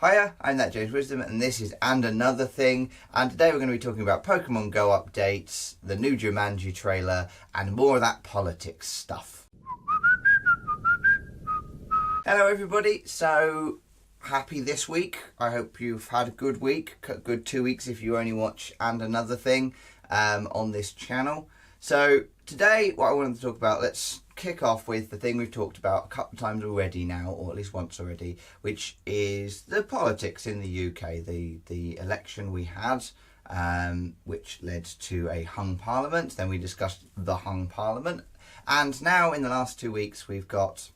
Hiya, I'm ThatJaymsWisdom and this is And Another Thing, and today we're going to be talking about Pokemon Go updates, the new Jumanji trailer and more of that politics stuff. Hello everybody, so happy this week. I hope you've had a good week, good 2 weeks if you only watch And Another Thing on this channel. So today what I wanted to talk about, let's kick off with the thing we've talked about a couple of times already now, or at least once already, which is the politics in the UK, the election we had, which led to a hung parliament. Then we discussed the hung parliament, and now in the last 2 weeks we've got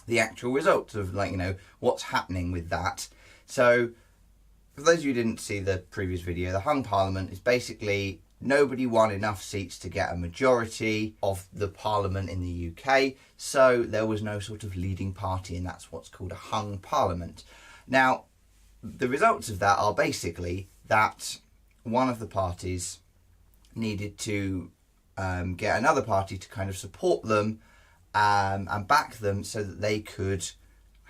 the actual results of, what's happening with that. So for those of you who didn't see the previous video, the hung parliament is basically nobody won enough seats to get a majority of the parliament in the UK, so there was no sort of leading party, and that's what's called a hung parliament. Now, the results of that are basically that one of the parties needed to get another party to kind of support them and back them so that they could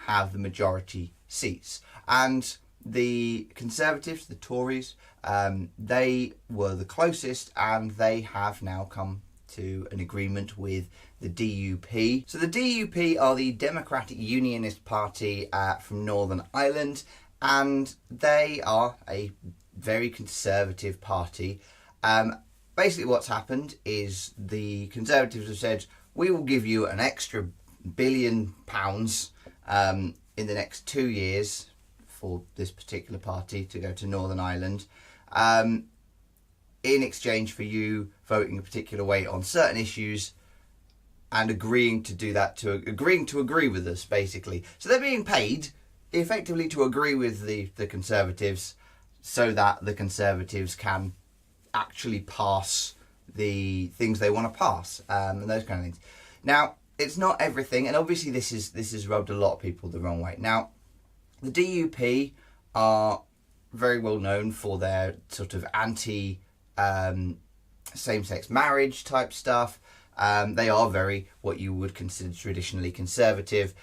have the majority seats. And the Conservatives, the Tories, they were the closest, and they have now come to an agreement with the DUP. So the DUP are the Democratic Unionist Party from Northern Ireland, and they are a very conservative party. Basically what's happened is the Conservatives have said, we will give you an extra £1 billion in the next 2 years for this particular party to go to Northern Ireland, in exchange for you voting a particular way on certain issues and agreeing to do that, agreeing to agree with us, basically. So they're being paid effectively to agree with the Conservatives so that the Conservatives can actually pass the things they want to pass, and those kind of things. Now, it's not everything, and obviously this has rubbed a lot of people the wrong way. Now, the DUP are very well known for their sort of anti same-sex marriage type stuff. They are very what you would consider traditionally conservative,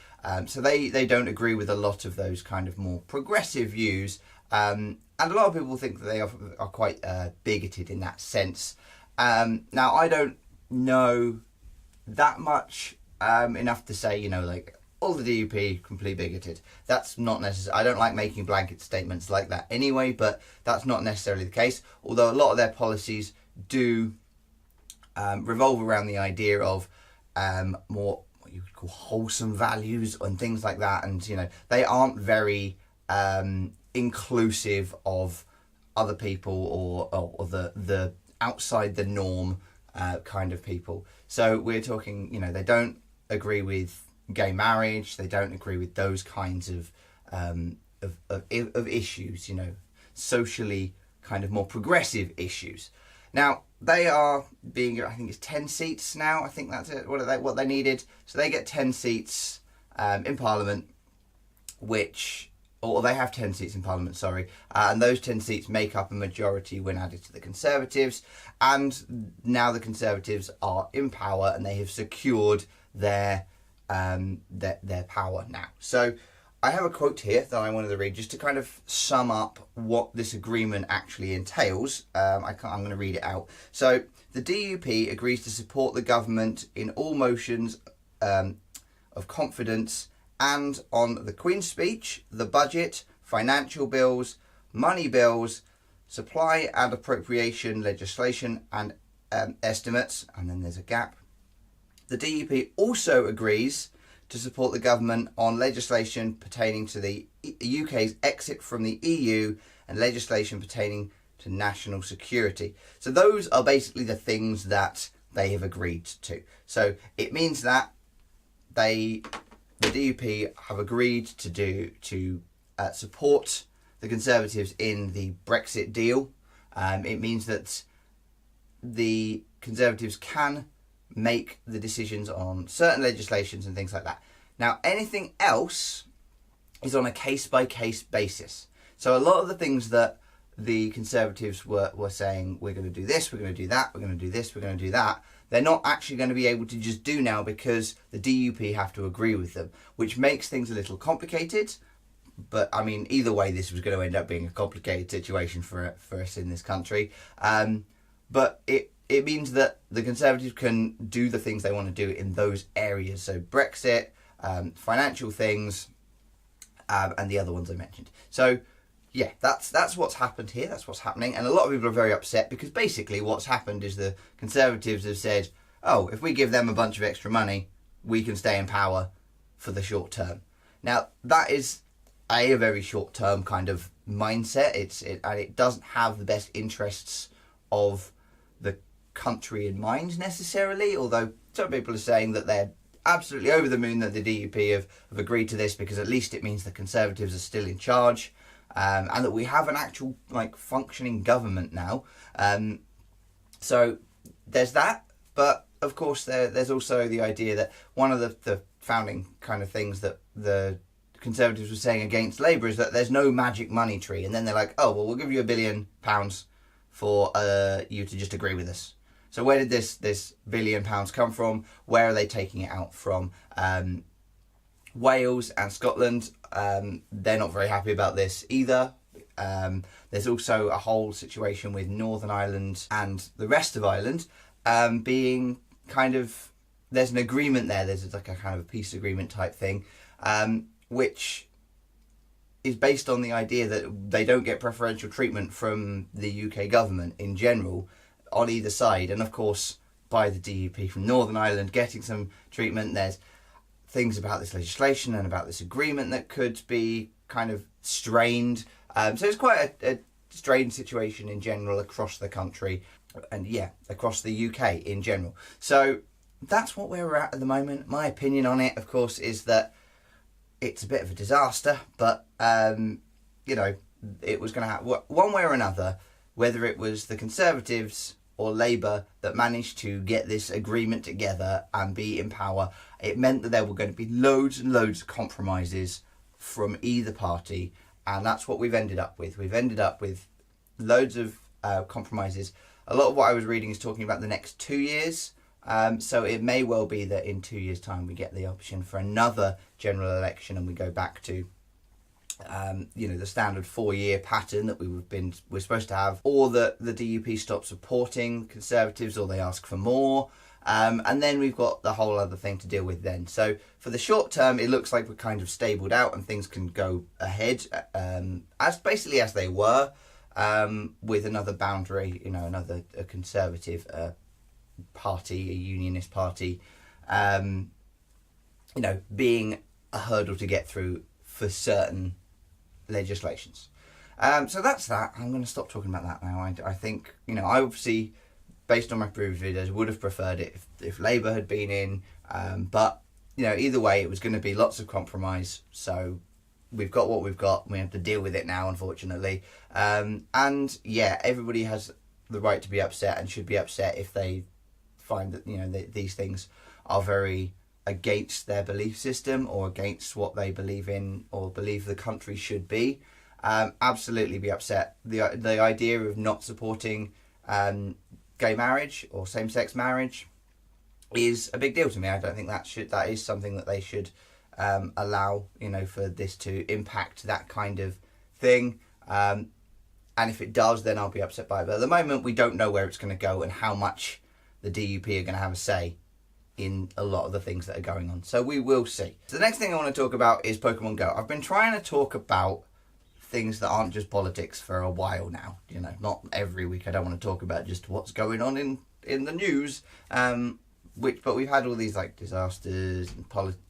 so they don't agree with a lot of those kind of more progressive views, and a lot of people think that they are quite bigoted in that sense. Now, I don't know that much enough to say, all the DUP completely bigoted. That's not necessary. I don't like making blanket statements like that anyway, but that's not necessarily the case. Although a lot of their policies do revolve around the idea of more what you would call wholesome values and things like that. And, they aren't very inclusive of other people or the outside the norm kind of people. So we're talking, they don't agree with gay marriage. They don't agree with those kinds of issues, socially kind of more progressive issues. Now, they are being, I think it's 10 seats now. I think that's it, what they needed. So they get 10 seats in Parliament, or they have 10 seats in Parliament, sorry. And those 10 seats make up a majority when added to the Conservatives. And now the Conservatives are in power, and they have secured their power now. So I have a quote here that I wanted to read just to kind of sum up what this agreement actually entails. I'm going to read it out. So the DUP agrees to support the government in all motions of confidence and on the Queen's Speech, the budget, financial bills, money bills, supply and appropriation legislation and estimates, and then there's a gap. The DUP also agrees to support the government on legislation pertaining to the UK's exit from the EU and legislation pertaining to national security. So those are basically the things that they have agreed to. So it means that the DUP have agreed to support the Conservatives in the Brexit deal. It means that the Conservatives can make the decisions on certain legislations and things like that. Now, anything else is on a case-by-case basis. So a lot of the things that the Conservatives were saying, we're going to do this, we're going to do that, we're going to do this, we're going to do that, they're not actually going to be able to just do now because the DUP have to agree with them, which makes things a little complicated. But I mean, either way, this was going to end up being a complicated situation for us in this country. But it means that the Conservatives can do the things they want to do in those areas. So Brexit, financial things, and the other ones I mentioned. So yeah, that's what's happened here. That's what's happening. And a lot of people are very upset because basically what's happened is the Conservatives have said, oh, if we give them a bunch of extra money, we can stay in power for the short term. Now, that is a very short term kind of mindset. And it doesn't have the best interests of the country in mind necessarily, although some people are saying that they're absolutely over the moon that the DUP have agreed to this, because at least it means the Conservatives are still in charge, and that we have an actual functioning government now. So there's that, but of course there's also the idea that one of the founding kind of things that the Conservatives were saying against Labour is that there's no magic money tree, and then they're like, oh well, we'll give you £1 billion for you to just agree with us. So where did this £1 billion come from? Where are they taking it out from? Wales and Scotland, they're not very happy about this either. There's also a whole situation with Northern Ireland and the rest of Ireland being kind of, there's an agreement there. There's like a kind of a peace agreement type thing, which is based on the idea that they don't get preferential treatment from the UK government in general on either side. And of course, by the DUP from Northern Ireland getting some treatment, there's things about this legislation and about this agreement that could be kind of strained. So it's quite a strained situation in general across the country, and yeah, across the UK in general. So that's what we're at the moment. My opinion on it, of course, is that it's a bit of a disaster, but you know, it was going to happen one way or another, whether it was the Conservatives or Labour that managed to get this agreement together and be in power. It meant that there were going to be loads and loads of compromises from either party, and that's what we've ended up with. We've ended up with loads of compromises. A lot of what I was reading is talking about the next 2 years. So it may well be that in 2 years' time we get the option for another general election and we go back to you know, the standard 4-year pattern that we're supposed to have, or that the DUP stop supporting Conservatives or they ask for more, and then we've got the whole other thing to deal with then. So for the short term, it looks like we're kind of stabled out and things can go ahead as basically as they were, with another boundary, you know, a Conservative party, a unionist party, you know, being a hurdle to get through for certain legislations. So that's that. I'm going to stop talking about that now. I think, you know, I obviously, based on my previous videos, would have preferred it if Labour had been in, but you know, either way, it was going to be lots of compromise. So we've got what we've got. We have to deal with it now, unfortunately. And yeah, everybody has the right to be upset and should be upset if they find that, you know, these things are very against their belief system or against what they believe in or believe the country should be. Absolutely be upset. The idea of not supporting gay marriage or same-sex marriage is a big deal to me. I don't think that is something that they should allow, you know, for this to impact that kind of thing. And if it does, then I'll be upset by it. But at the moment, we don't know where it's going to go and how much the DUP are going to have a say in a lot of the things that are going on. So we will see. So the next thing I want to talk about is Pokemon Go. I've been trying to talk about things that aren't just politics for a while now. You know, not every week. I don't want to talk about just what's going on in the news. But we've had all these like disasters and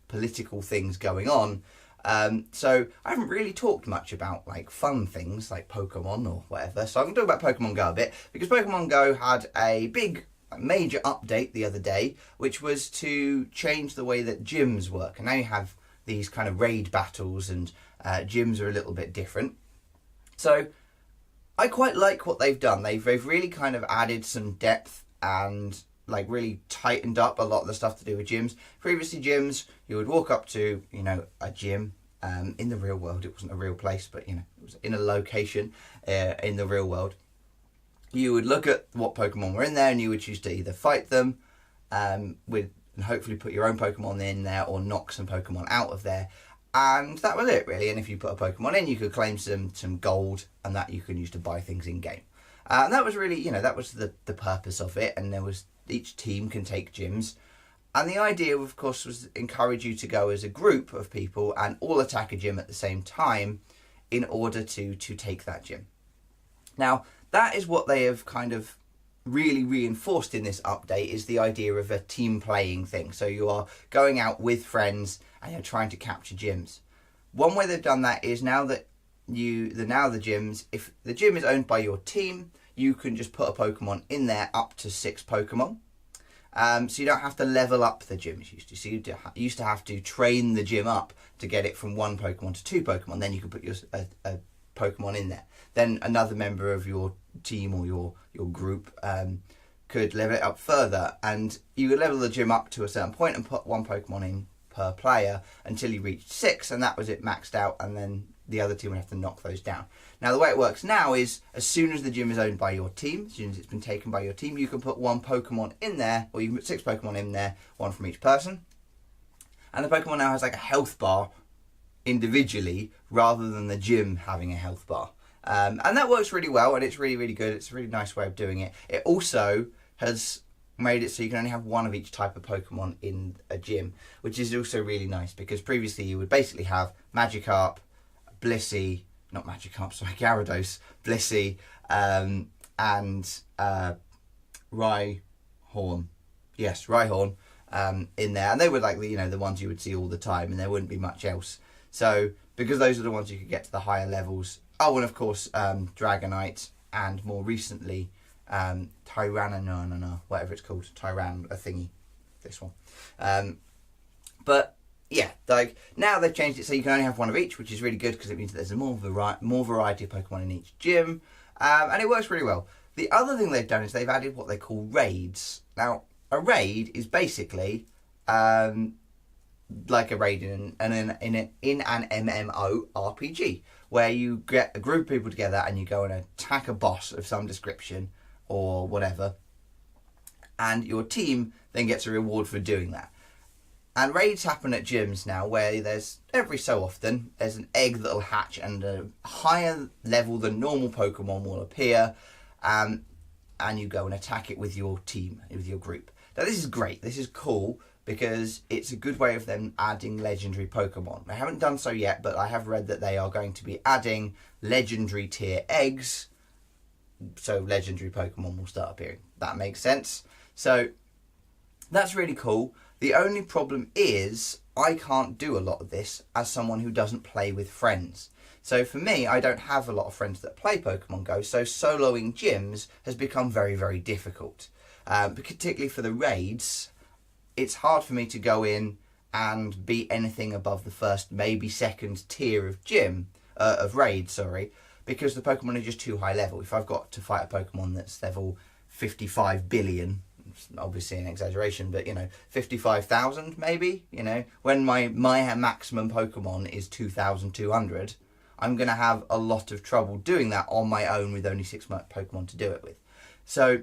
political things going on. So I haven't really talked much about like fun things like Pokemon or whatever. So I'm going to talk about Pokemon Go a bit, because Pokemon Go had a big major update the other day, which was to change the way that gyms work. And now you have these kind of raid battles, and gyms are a little bit different. So I quite like what they've done. They've really kind of added some depth and like really tightened up a lot of the stuff to do with gyms. Previously, gyms, you would walk up to, you know, a gym in the real world. It wasn't a real place, but you know, it was in a location in the real world. You would look at what Pokemon were in there, and you would choose to either fight them and hopefully put your own Pokemon in there, or knock some Pokemon out of there. And that was it, really. And if you put a Pokemon in, you could claim some gold, and that you can use to buy things in game. And that was really, that was the purpose of it. And there was, each team can take gyms. And the idea, of course, was to encourage you to go as a group of people and all attack a gym at the same time in order to take that gym. Now, that is what they have kind of really reinforced in this update, is the idea of a team playing thing. So you are going out with friends and you're trying to capture gyms. One way they've done that is now the gyms, if the gym is owned by your team, you can just put a Pokemon in there up to 6 Pokemon. So you don't have to level up the gym as you used to. So you used to have to train the gym up to get it from 1 Pokemon to 2 Pokemon. Then you could put a Pokemon in there. Then another member of your team or your group could level it up further. And you would level the gym up to a certain point and put 1 Pokemon in per player until you reached 6. And that was it, maxed out. And then the other team would have to knock those down. Now, the way it works now is as soon as the gym is owned by your team, as soon as it's been taken by your team, you can put 1 Pokemon in there, or you can put 6 Pokemon in there, 1 from each person. And the Pokemon now has like a health bar individually rather than the gym having a health bar. And that works really well, and it's really, really good. It's a really nice way of doing it. It also has made it so you can only have 1 of each type of Pokemon in a gym, which is also really nice, because previously you would basically have Magikarp, Blissey, not Magikarp, sorry, Gyarados, Blissey, and Rhyhorn. Yes, Rhyhorn in there. And they were like the ones you would see all the time, and there wouldn't be much else. So, because those are the ones you could get to the higher levels. Oh, and of course, Dragonite, and more recently, Tyrannonana, whatever it's called, Tyran, a thingy, this one. But yeah, like now they've changed it so you can only have 1 of each, which is really good because it means that there's a more variety of Pokemon in each gym, and it works really well. The other thing they've done is they've added what they call raids. Now, a raid is basically like a raid in an MMO RPG, where you get a group of people together and you go and attack a boss of some description or whatever, and your team then gets a reward for doing that. And raids happen at gyms now, where there's, every so often, there's an egg that'll hatch and a higher level than normal Pokemon will appear, and you go and attack it with your team, with your group. Now, this is great. This is cool, because it's a good way of them adding legendary Pokemon. They haven't done so yet, but I have read that they are going to be adding legendary tier eggs, so legendary Pokemon will start appearing. That makes sense. So that's really cool. The only problem is I can't do a lot of this as someone who doesn't play with friends. So for me, I don't have a lot of friends that play Pokemon Go, so soloing gyms has become very, very difficult. Particularly for the raids, it's hard for me to go in and beat anything above the first, maybe second tier of raid, because the Pokemon are just too high level. If I've got to fight a Pokemon that's level 55 billion, it's obviously an exaggeration, but 55,000 maybe, when my maximum Pokemon is 2,200, I'm going to have a lot of trouble doing that on my own with only 6 Pokemon to do it with. So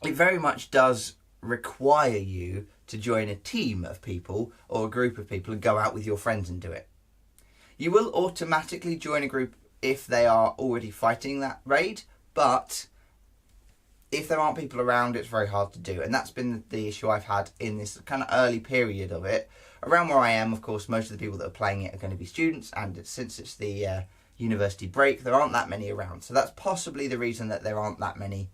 it very much does require you to join a team of people or a group of people and go out with your friends and do it. You will automatically join a group if they are already fighting that raid, but if there aren't people around, it's very hard to do. And that's been the issue I've had in this kind of early period of it. Around where I am, of course, most of the people that are playing it are going to be students, and since it's the university break, there aren't that many around. So that's possibly the reason that there aren't that many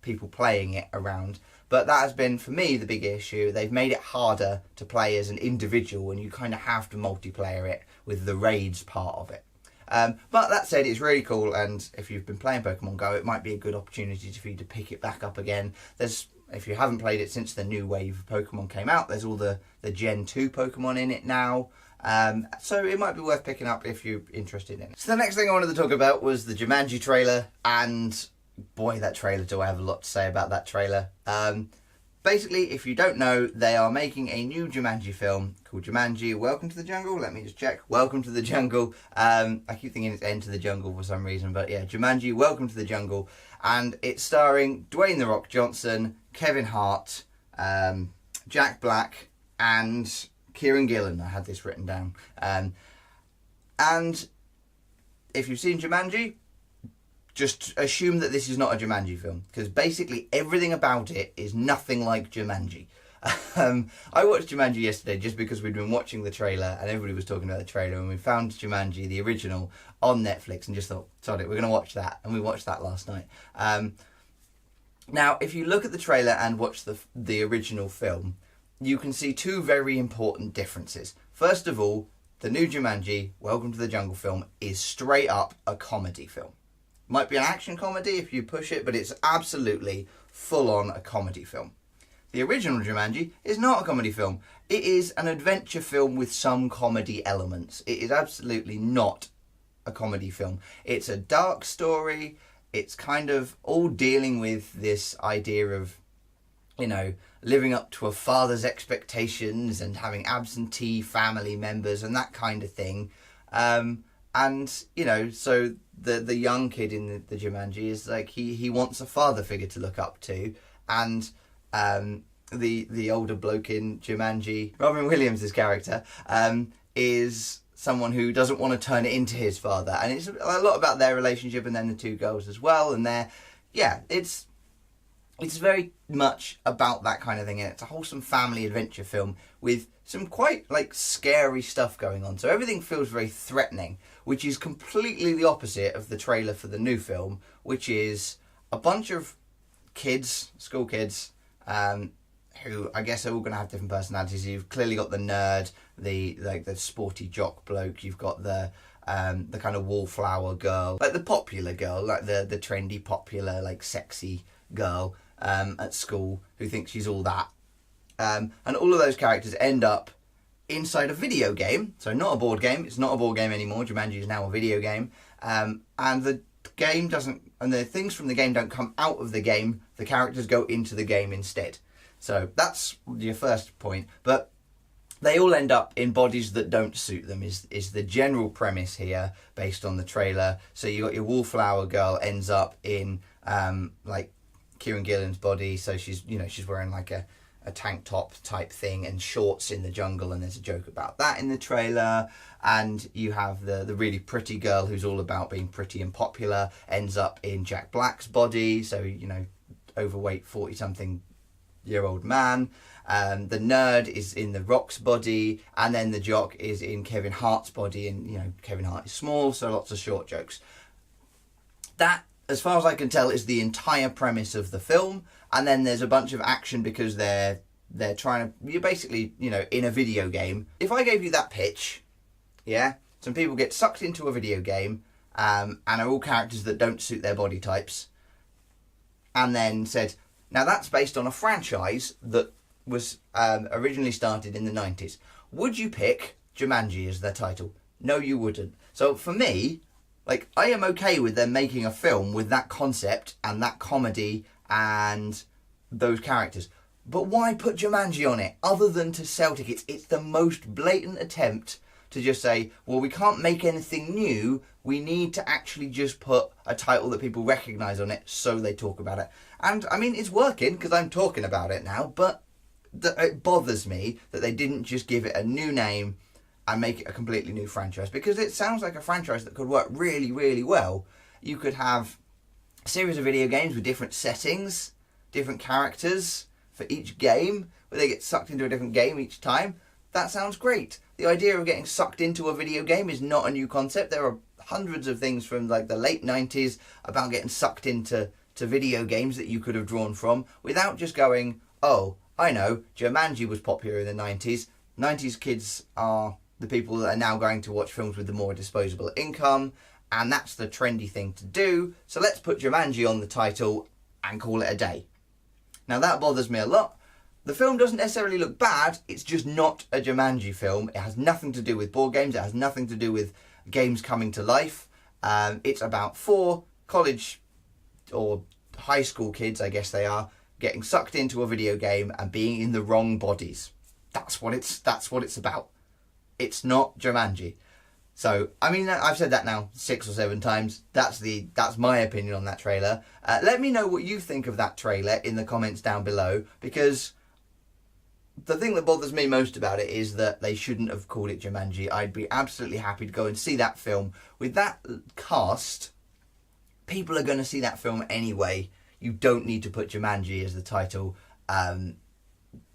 people playing it around. But that has been, for me, the big issue. They've made it harder to play as an individual, and you kind of have to multiplayer it with the raids part of it. But that said, it's really cool, and if you've been playing Pokemon Go, it might be a good opportunity for you to pick it back up again. If you haven't played it since the new wave of Pokemon came out, there's all the Gen 2 Pokemon in it now. So it might be worth picking up if you're interested in it. So the next thing I wanted to talk about was the Jumanji trailer, and boy, that trailer, do I have a lot to say about that trailer. Basically, if you don't know, they are making a new Jumanji film called Jumanji Welcome to the Jungle. Let me just check. Welcome to the Jungle. I keep thinking it's Enter the Jungle for some reason, but yeah, Jumanji Welcome to the Jungle. And it's starring Dwayne "The Rock" Johnson, Kevin Hart, Jack Black, and Kieran Gillen. I had this written down. And if you've seen Jumanji, just assume that this is not a Jumanji film, because basically everything about it is nothing like Jumanji. I watched Jumanji yesterday just because we'd been watching the trailer and everybody was talking about the trailer, and we found Jumanji, the original, on Netflix and just thought, sod it, we're going to watch that. And we watched that last night. Now, if you look at the trailer and watch the original film, you can see two very important differences. First of all, the new Jumanji, Welcome to the Jungle film, is straight up a comedy film. Might be an action comedy if you push it, but it's absolutely full-on a comedy film. The original Jumanji is not a comedy film. It is an adventure film with some comedy elements. It is absolutely not a comedy film. It's a dark story. It's kind of all dealing with this idea of, you know, living up to a father's expectations and having absentee family members and that kind of thing. And, you know, so the young kid in the Jumanji is like, he wants a father figure to look up to. And the older bloke in Jumanji, Robin Williams' character, is someone who doesn't want to turn it into his father. And it's a lot about their relationship and then the two girls as well. And it's very much about that kind of thing. And it's a wholesome family adventure film with some quite scary stuff going on. So everything feels very threatening, which is completely the opposite of the trailer for the new film, which is a bunch of kids, school kids, who I guess are all going to have different personalities. You've clearly got the nerd, the sporty jock bloke. You've got the kind of wallflower girl, the popular girl, the trendy, popular, sexy girl at school who thinks she's all that. And all of those characters end up inside a video game. So not a board game. It's not a board game anymore. Jumanji is now a video game. And the game doesn't, and the things from the game don't come out of the game. The characters go into the game instead. So that's your first point. But they all end up in bodies that don't suit them is the general premise here based on the trailer. So you got your wallflower girl ends up in Kieran Gillen's body. So she's wearing a tank top type thing and shorts in the jungle, and there's a joke about that in the trailer. And you have the really pretty girl who's all about being pretty and popular, ends up in Jack Black's body, so overweight 40-something-year-old man. The nerd is in The Rock's body, and then the jock is in Kevin Hart's body, and Kevin Hart is small, so lots of short jokes. That, as far as I can tell, is the entire premise of the film. And then there's a bunch of action because they're trying to, you're basically, in a video game. If I gave you that pitch, some people get sucked into a video game and are all characters that don't suit their body types, and then said, now that's based on a franchise that was originally started in the 90s. Would you pick Jumanji as their title? No, you wouldn't. So for me, I am okay with them making a film with that concept and that comedy and those characters. But why put Jumanji on it other than to sell tickets? It's the most blatant attempt to just say, well, we can't make anything new. We need to actually just put a title that people recognise on it so they talk about it. And, I mean, it's working because I'm talking about it now, but it bothers me that they didn't just give it a new name and make it a completely new franchise, because it sounds like a franchise that could work really, really well. You could have a series of video games with different settings, different characters for each game, where they get sucked into a different game each time. That sounds great. The idea of getting sucked into a video game is not a new concept. There are hundreds of things from the late 90s about getting sucked into video games that you could have drawn from without just going, oh, I know, Jumanji was popular in the 90s. 90s kids are the people that are now going to watch films with the more disposable income, and that's the trendy thing to do, so let's put Jumanji on the title and call it a day. Now that bothers me a lot. The film doesn't necessarily look bad, it's just not a Jumanji film. It has nothing to do with board games, it has nothing to do with games coming to life. It's about 4 college or high school kids, I guess they are, getting sucked into a video game and being in the wrong bodies. That's what it's about. It's not Jumanji. So, I mean, I've said that now 6 or 7 times. That's my opinion on that trailer. Let me know what you think of that trailer in the comments down below, because the thing that bothers me most about it is that they shouldn't have called it Jumanji. I'd be absolutely happy to go and see that film. With that cast, people are going to see that film anyway. You don't need to put Jumanji as the title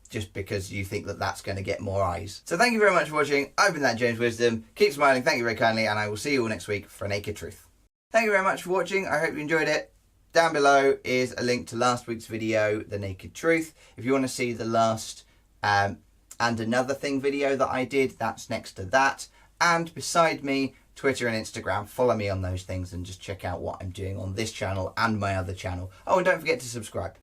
just because you think that that's going to get more eyes. So thank you very much for watching. I've been ThatJaymsWisdom. Keep smiling. Thank you very kindly, and I will see you all next week for a Naked Truth. Thank you very much for watching. I hope you enjoyed it. Down below is a link to last week's video, The Naked Truth. If you want to see the last and another thing video that I did, that's next to that. And beside me, Twitter and Instagram. Follow me on those things and just check out what I'm doing on this channel and my other channel. Oh, and don't forget to subscribe.